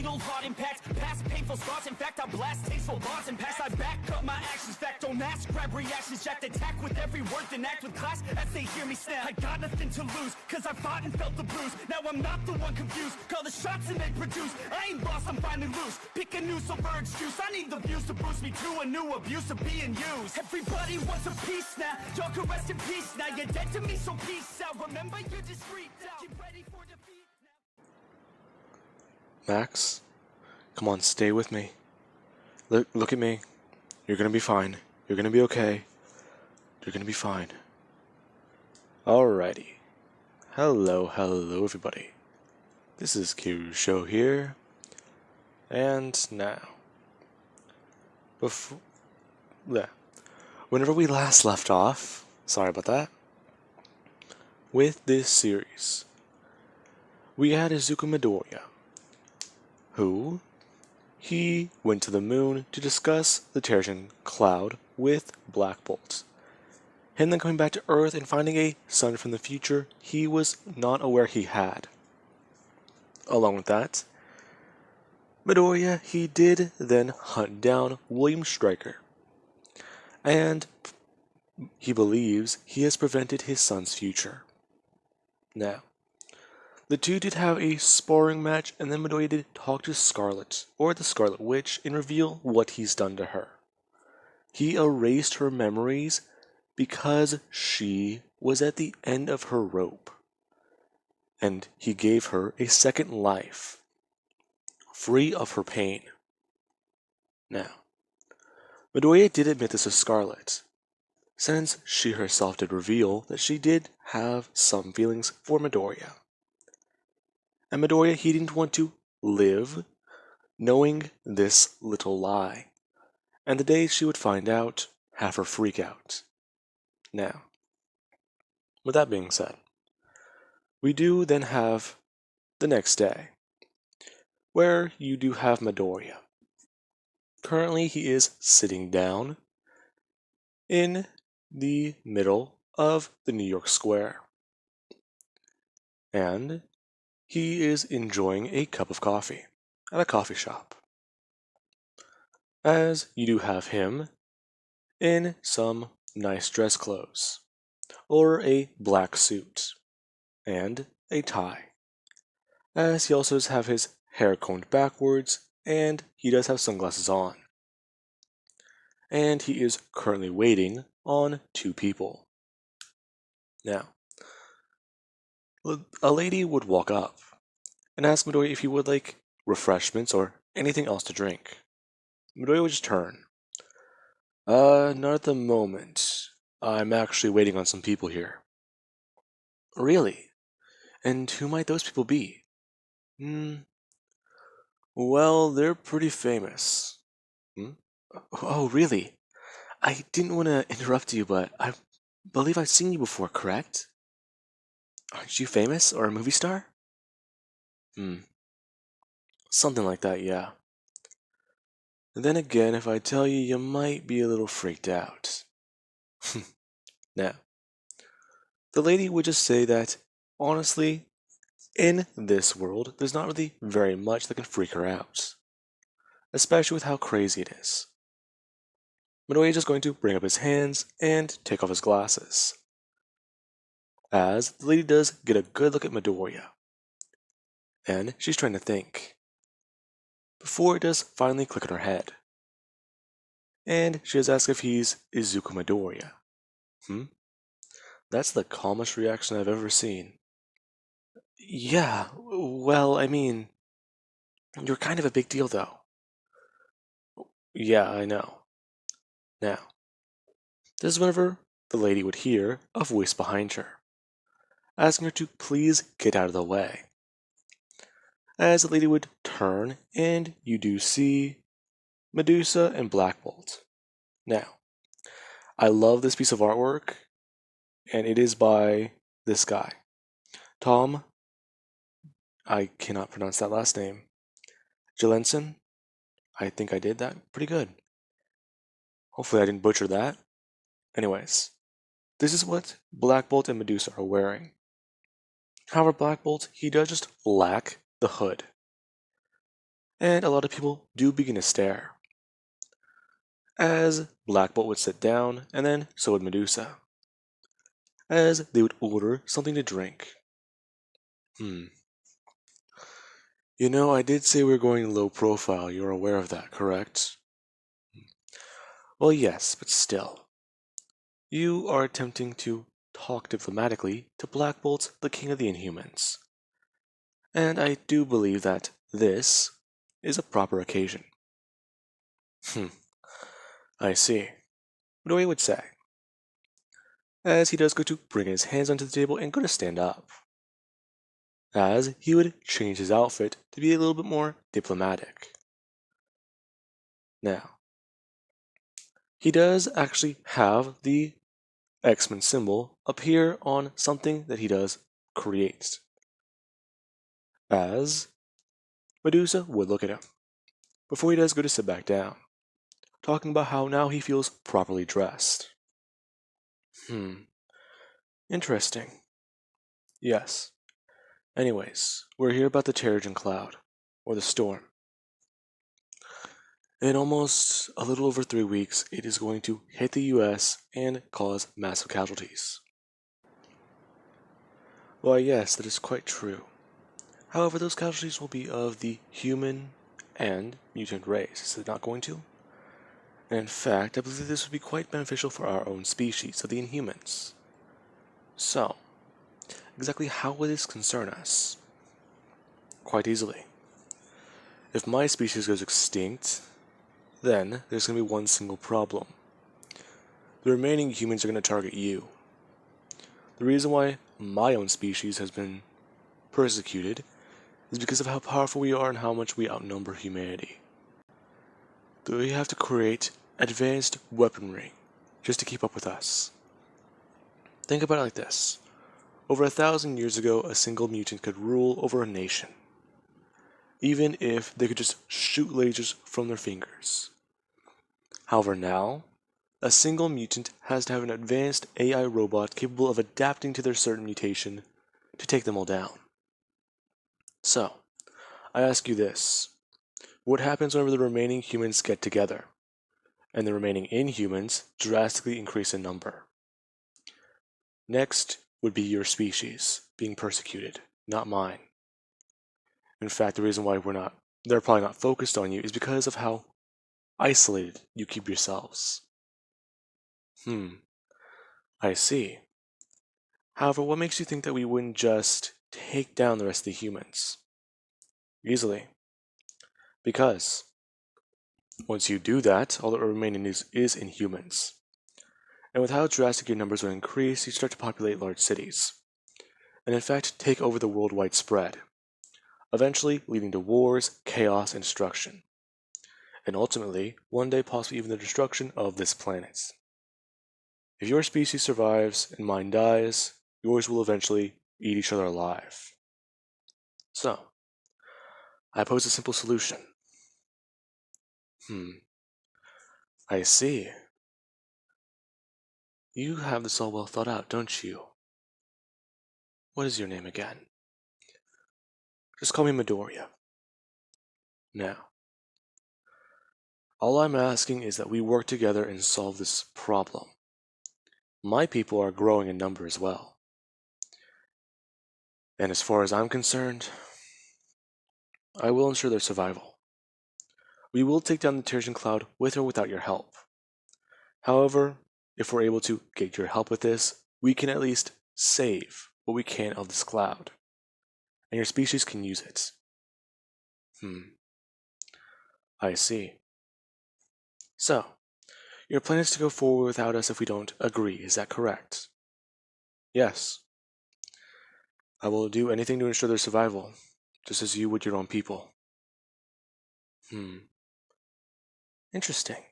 fatal heart impacts, past painful scars. In fact, I blast tasteful bars and pass. I back up my actions. Fact, don't ask, grab reactions. Jacked attack with every word, then act with class as they hear me snap. I got nothing to lose, cause I fought and felt the bruise. Now I'm not the one confused. Call the shots and they produce. I ain't lost, I'm finally loose. Pick a new silver excuse. I need the views to boost me to a new abuse of being used. Everybody wants a piece now. Y'all can rest in peace now. You're dead to me, so peace out. Remember, you're discreet now. Get ready for defeat now. Max, come on, stay with me. Look at me. You're gonna be fine. You're gonna be okay. You're gonna be fine. Alrighty. Hello everybody. This is Q's show here. And now, whenever we last left off, sorry about that, with this series, we had Izuku Midoriya, who he went to the moon to discuss the Terrigen Cloud with Black Bolt. Him then coming back to Earth and finding a son from the future he was not aware he had. Along with that, Midoriya, he did then hunt down William Stryker, and he believes he has prevented his son's future. Now, the two did have a sparring match, and then Midoriya did talk to Scarlet, or the Scarlet Witch, and reveal what he's done to her. He erased her memories because she was at the end of her rope, and he gave her a second life, free of her pain. Now, Midoriya did admit this to Scarlet, since she herself did reveal that she did have some feelings for Midoriya. And Midoriya, he didn't want to live knowing this little lie, and the day she would find out, have her freak out. Now, with that being said, we do then have the next day, where you do have Midoriya. Currently, he is sitting down in the middle of the New York Square, and he is enjoying a cup of coffee at a coffee shop, as you do have him in some nice dress clothes, or a black suit, and a tie, as he also does have his hair combed backwards, and he does have sunglasses on. And he is currently waiting on two people. Now, a lady would walk up and ask Midoriya if he would like refreshments or anything else to drink. Midoriya would just turn. Not at the moment. I'm actually waiting on some people here. Really? And who might those people be? Well, they're pretty famous. Oh, really? I didn't want to interrupt you, but I believe I've seen you before, correct? Aren't you famous or a movie star? Something like that, yeah. Then again, if I tell you, you might be a little freaked out. Now, the lady would just say that, honestly, in this world, there's not really very much that can freak her out, especially with how crazy it is. Midoriya is just going to bring up his hands and take off his glasses, as the lady does get a good look at Midoriya, and she's trying to think, before it does finally click in her head, and she has asked if he's Izuku Midoriya. That's the calmest reaction I've ever seen. Yeah, well, I mean, you're kind of a big deal, though. Yeah, I know. Now, this is whenever the lady would hear a voice behind her, asking her to please get out of the way. As the lady would turn, and you do see Medusa and Black Bolt. Now, I love this piece of artwork, and it is by this guy, Tom. I cannot pronounce that last name. Jelensen? I think I did that pretty good. Hopefully I didn't butcher that. Anyways, this is what Black Bolt and Medusa are wearing. However, Black Bolt, he does just lack the hood. and a lot of people do begin to stare, as Black Bolt would sit down, and then so would Medusa, as they would order something to drink. Hmm. You know, I did say we were going low profile. You're aware of that, correct? Well, yes, but still. You are attempting to talk diplomatically to Black Bolt, the king of the Inhumans. And I do believe that this is a proper occasion. Hmm, I see. Midoriya would say, as he does go to bring his hands onto the table and go to stand up, as he would change his outfit to be a little bit more diplomatic. Now, he does actually have the X-Men symbol appear on something that he does create, as Medusa would look at him before he does go to sit back down, talking about how now he feels properly dressed. Interesting. Yes. Anyways, we're here about the Terrigen Cloud, or the storm. In almost a little over 3 weeks, it is going to hit the US and cause massive casualties. Why, yes, that is quite true. However, those casualties will be of the human and mutant race, is it not going to? And in fact, I believe this would be quite beneficial for our own species of the Inhumans. So, exactly how would this concern us? Quite easily. If my species goes extinct, then there's going to be one single problem. The remaining humans are going to target you. The reason why my own species has been persecuted is because of how powerful we are and how much we outnumber humanity. We have to create advanced weaponry just to keep up with us. Think about it like this. Over 1,000 years ago, a single mutant could rule over a nation, even if they could just shoot lasers from their fingers. However, now, a single mutant has to have an advanced AI robot capable of adapting to their certain mutation to take them all down. So, I ask you this. What happens whenever the remaining humans get together, and the remaining Inhumans drastically increase in number? Next would be your species being persecuted, not mine. In fact, the reason why they're probably not focused on you is because of how isolated you keep yourselves. I see. However, what makes you think that we wouldn't just take down the rest of the humans? Easily. Because once you do that, all that remaining is Inhumans. And with how drastic your numbers will increase, you start to populate large cities, and in fact take over the worldwide spread, eventually leading to wars, chaos, and destruction. And ultimately, one day possibly even the destruction of this planet. If your species survives and mine dies, yours will eventually eat each other alive. So, I pose a simple solution. I see. You have this all well thought out, don't you? What is your name again? Just call me Midoriya. Now, all I'm asking is that we work together and solve this problem. My people are growing in number as well. And as far as I'm concerned, I will ensure their survival. We will take down the Terrigen Cloud with or without your help. However, if we're able to get your help with this, we can at least save what we can of this cloud. And your species can use it. I see. So, your plan is to go forward without us if we don't agree, is that correct? Yes. I will do anything to ensure their survival, just as you would your own people. Interesting.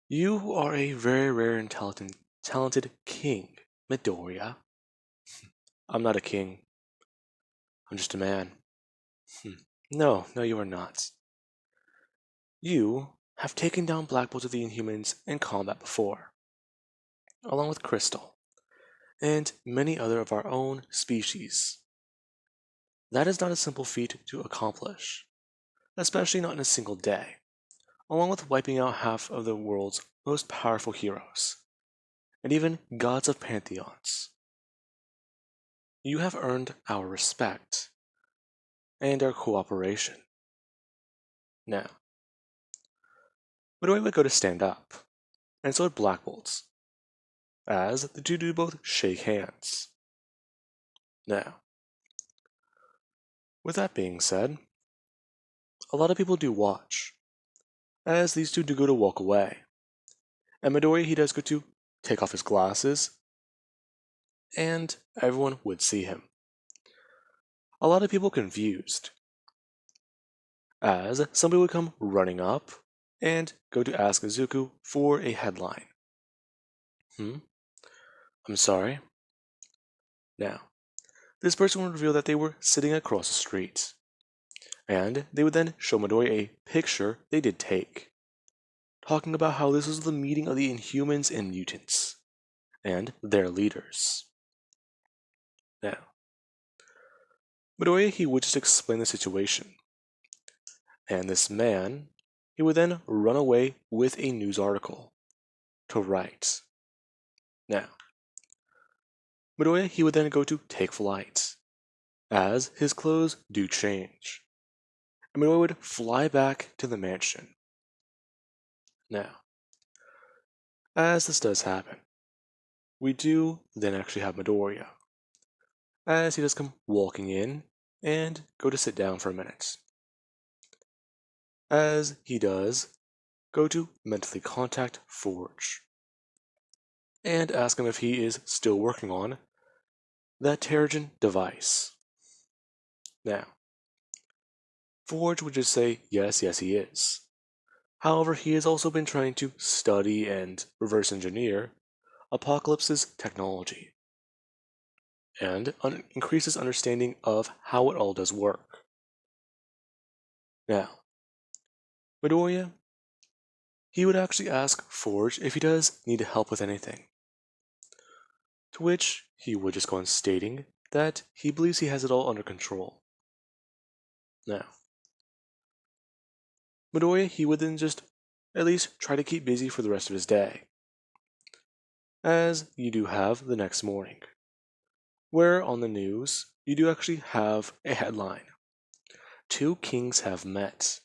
You are a very rare and talented king, Midoriya. I'm not a king. I'm just a man. No, you are not. You have taken down Black Bolt of the Inhumans in combat before, along with Crystal, and many other of our own species. That is not a simple feat to accomplish. especially not in a single day, along with wiping out half of the world's most powerful heroes, and even gods of pantheons. You have earned our respect and our cooperation. Now, Midoriya would go to stand up, and so would Black Bolt, as the two do both shake hands. Now, with that being said, a lot of people do watch, as these two do go to walk away, and Midoriya he does go to take off his glasses, and everyone would see him. A lot of people confused, as somebody would come running up and go to ask Izuku for a headline. I'm sorry. Now, this person would reveal that they were sitting across the street, and they would then show Midoriya a picture they did take, talking about how this was the meeting of the Inhumans and mutants, and their leaders. Now, Midoriya he would just explain the situation, and this man he would then run away with a news article to write. Now, Midoriya he would then go to take flight, as his clothes do change, and Midoriya would fly back to the mansion. Now, as this does happen, we do then actually have Midoriya, as he does come walking in and go to sit down for a minute. As he does, go to mentally contact Forge and ask him if he is still working on that Terrigen device. Now, Forge would just say, yes, he is. However, he has also been trying to study and reverse engineer Apocalypse's technology and increase his understanding of how it all does work. Now, Midoriya, he would actually ask Forge if he does need help with anything, to which he would just go on stating that he believes he has it all under control. Now, Midoriya, he would then just at least try to keep busy for the rest of his day, as you do have the next morning, where on the news you do actually have a headline: Two kings have met.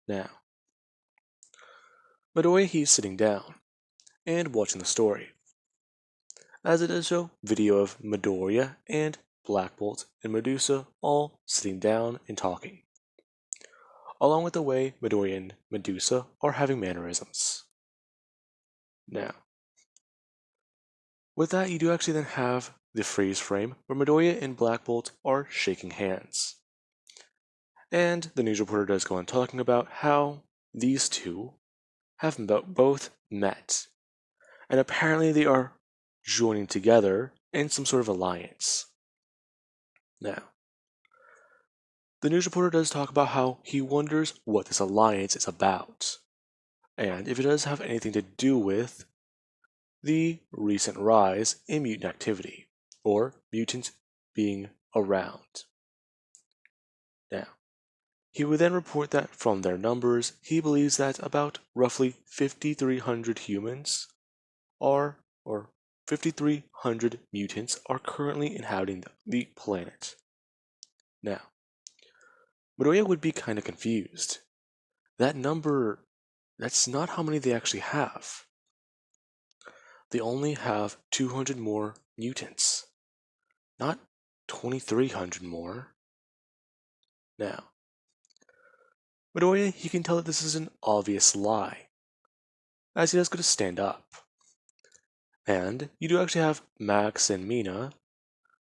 Now, Midoriya, he's sitting down and watching the story, as it does show video of Midoriya and Black Bolt and Medusa all sitting down and talking, along with the way Midoriya and Medusa are having mannerisms. Now, with that, you do actually then have the freeze frame where Midoriya and Black Bolt are shaking hands. And the news reporter does go on talking about how these two have both met, and apparently they are joining together in some sort of alliance. Now, the news reporter does talk about how he wonders what this alliance is about, and if it does have anything to do with the recent rise in mutant activity, or mutants being around. Now, he would then report that from their numbers, he believes that about roughly 5,300 humans are, or 5,300 mutants are currently inhabiting the planet. Now, Midoriya would be kind of confused. That number, that's not how many they actually have. They only have 200 more mutants, not 2,300 more. Now, Midoriya, he can tell that this is an obvious lie, as he does go to stand up. And you do actually have Max and Mina,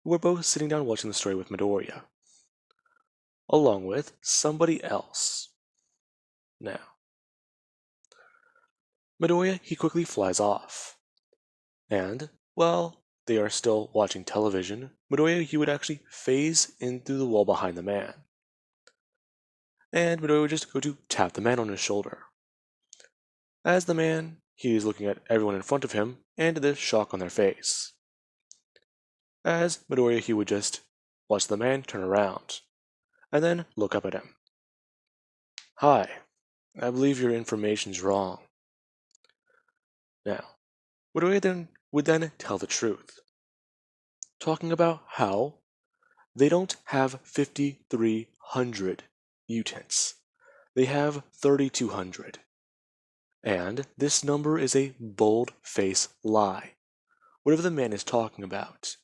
who are both sitting down watching the story with Midoriya, along with somebody else. Now, Midoriya, he quickly flies off. And, while they are still watching television, Midoriya, he would actually phase in through the wall behind the man. And Midoriya would just go to tap the man on his shoulder. As the man, he is looking at everyone in front of him, and the shock on their face. As Midoriya, he would just watch the man turn around, and then look up at him. Hi, I believe your information's wrong. Now, what do I then would then tell the truth? Talking about how they don't have 5,300 mutants. They have 3,200. And this number is a bold-faced lie, whatever the man is talking about.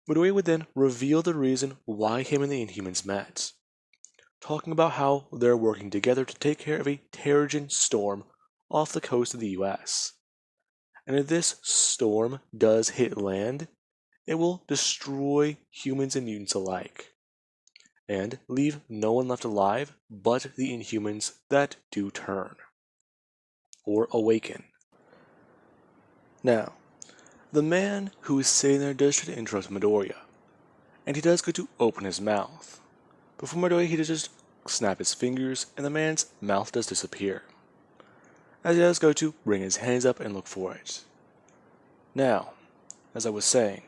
Midway would then reveal the reason why him and the Inhumans met, talking about how they're working together to take care of a Terrigen storm off the coast of the US. And if this storm does hit land, it will destroy humans and mutants alike, and leave no one left alive but the Inhumans that do turn, or awaken. Now, the man who is sitting there does try to interrupt Midoriya, and he does go to open his mouth. Before Midoriya, he does just snap his fingers, and the man's mouth does disappear, as he does go to bring his hands up and look for it. Now, as I was saying,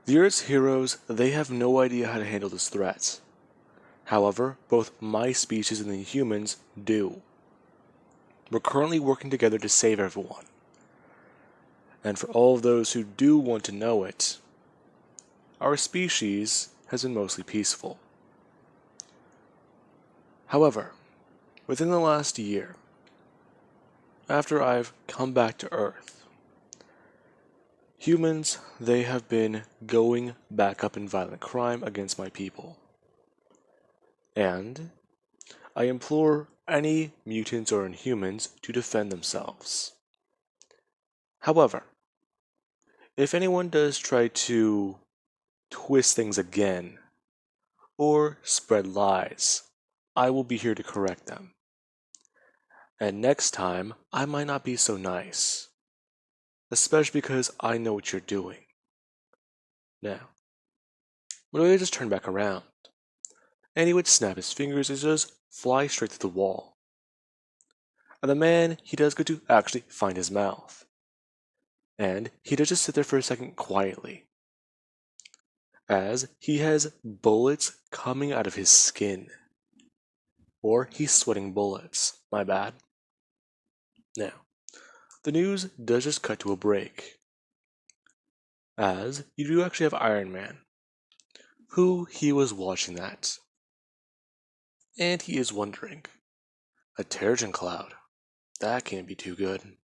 the Earth's heroes, they have no idea how to handle this threat. However, both my species and the humans do. We're currently working together to save everyone. And for all of those who do want to know it, our species has been mostly peaceful. However, within the last year, after I've come back to Earth, humans, they have been going back up in violent crime against my people. And I implore any mutants or inhumans to defend themselves. However, if anyone does try to twist things again, or spread lies, I will be here to correct them. And next time, I might not be so nice, especially because I know what you're doing. Now, Maria just turned back around, and he would snap his fingers and just fly straight to the wall. And the man, he does go to actually find his mouth. And he does just sit there for a second quietly, as he has bullets coming out of his skin. Or he's sweating bullets, my bad. Now, the news does just cut to a break, as you do actually have Iron Man, who he was watching that. And he is wondering, a Terrigen cloud? That can't be too good.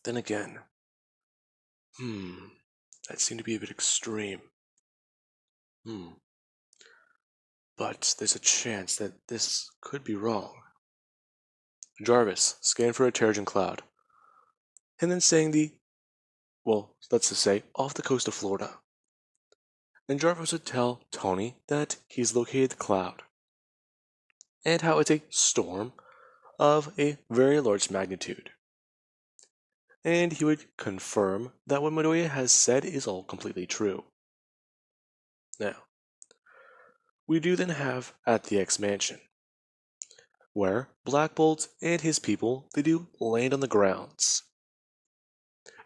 Then again, that seemed to be a bit extreme. But there's a chance that this could be wrong. Jarvis, scan for a Terrigen cloud. And then saying let's just say, off the coast of Florida. And Jarvis would tell Tony that he's located the cloud, and how it's a storm of a very large magnitude. And he would confirm that what Midoriya has said is all completely true. Now, we do then have at the X Mansion, where Black Bolt and his people, they do land on the grounds.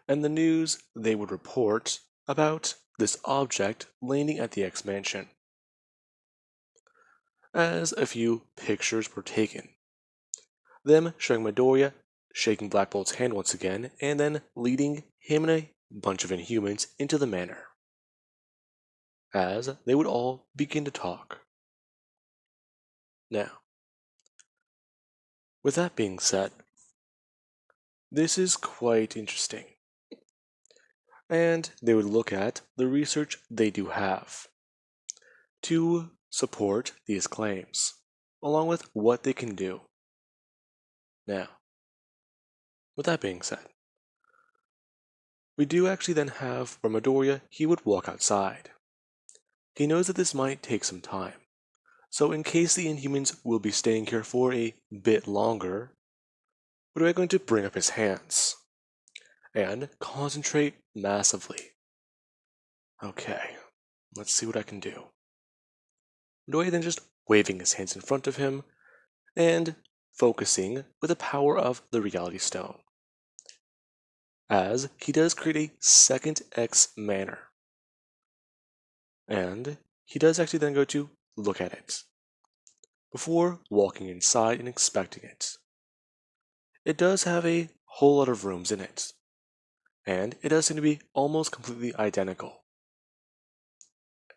And the news they would report about this object landing at the X Mansion, as a few pictures were taken. Them showing Midoriya shaking Black Bolt's hand once again, and then leading him and a bunch of Inhumans into the manor, as they would all begin to talk. Now, with that being said, this is quite interesting. And they would look at the research they do have to support these claims, along with what they can do. Now, with that being said, we do actually then have where Midoriya, he would walk outside. He knows that this might take some time, so in case the Inhumans will be staying here for a bit longer, Midoriya going to bring up his hands and concentrate massively. Okay, let's see what I can do. Midoriya then just waving his hands in front of him and focusing with the power of the Reality Stone, as he does create a second X manor. And he does actually then go to look at it. before walking inside and inspecting it. It does have a whole lot of rooms in it, and it does seem to be almost completely identical,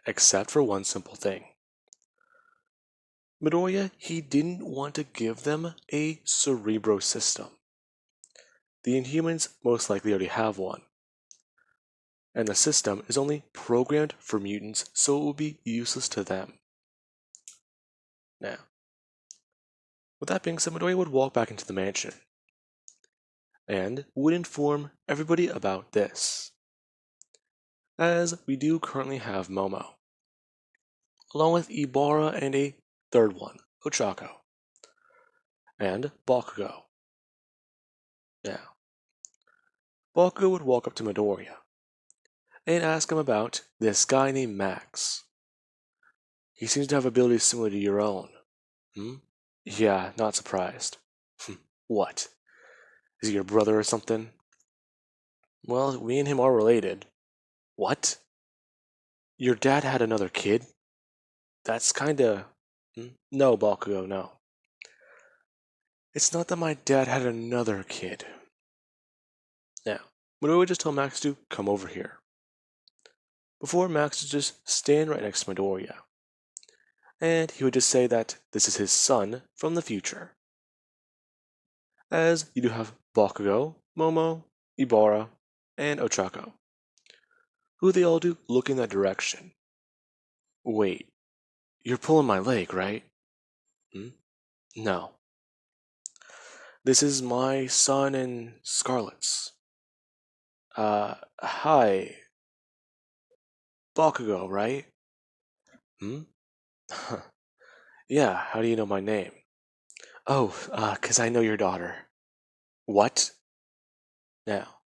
except for one simple thing. Midoriya, he didn't want to give them a cerebro system. The Inhumans most likely already have one, and the system is only programmed for mutants, so it will be useless to them. Now, with that being said, Midoriya would walk back into the mansion and would inform everybody about this, as we do currently have Momo, along with Ibara and a third one, Ochako, and Bakugo. Now, Bakugo would walk up to Midoriya and ask him about this guy named Max. He seems to have abilities similar to your own. Hmm? Yeah, not surprised. What? Is he your brother or something? Well, me and him are related. What? Your dad had another kid? That's kinda. No, Bakugo, no. It's not that my dad had another kid. Now, Midori would just tell Max to come over here. Before Max would just stand right next to Midoriya. And he would just say that this is his son from the future. As you do have Bakugo, Momo, Ibara, and Ochako, who they all do look in that direction. Wait, you're pulling my leg, right? No. This is my son and Scarlet's. Hi. Bakugo, right? Hmm? Yeah, how do you know my name? Oh, 'cause I know your daughter. What? Now,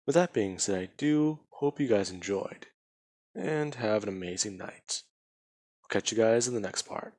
with that being said, I do hope you guys enjoyed, and have an amazing night. I'll catch you guys in the next part.